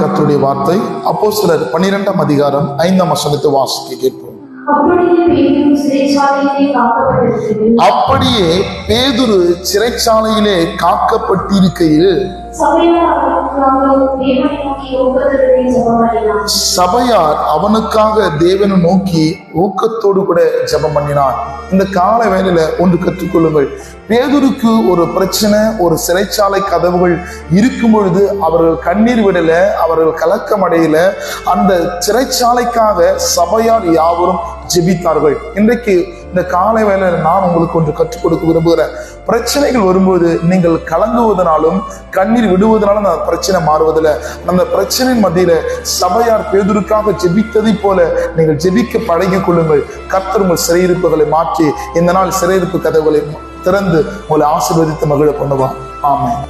கர்த்தருடைய வார்த்தை அப்போஸ்தலர் 12ஆம் அதிகாரம் 5ஆம் வசனத்தை வாசிக்க கேட்போம். அப்படியே பேதுரு சிறைச்சாலையிலே காக்கப்பட்டிருக்கையில் சபையார் அவனுக்காக தேவனை நோக்கி ஊக்கத்தோடு கூட ஜெபம் பண்ணினார். இந்த கால வேளையில ஒன்று கற்றுக்கொள்ளுங்கள். பேதுருக்கு ஒரு பிரச்சனை, ஒரு சிறைச்சாலை கதவுகள் இருக்கும் பொழுது அவர்கள் கண்ணீர் விடல, அவர்கள் கலக்கம் அடையல. அந்த சிறைச்சாலைக்காக சபையார் யாவரும் ஜெபித்தார்கள். இன்றைக்கு இந்த காலை வேளையில நான் உங்களுக்கு ஒன்று கற்றுக் கொடுக்க விரும்புகிறேன். பிரச்சனைகள் வரும்போது நீங்கள் கலங்குவதனாலும் கண்ணீர் விடுவதனாலும் அந்த பிரச்சனை மாறுவதில்லை. அந்த பிரச்சனையின் மத்தியில சபையார் பேதுருக்காக ஜெபித்ததை போல நீங்கள் ஜெபிக்க பழகிக் கொள்ளுங்கள். கர்த்தர் உங்கள் சிறையிருப்புகளை மாற்றி இந்த நாள் சிறையிருப்பு கதவுகளை திறந்து உங்களை ஆசீர்வதித்து மகிழ பண்ணுவார். ஆமென்.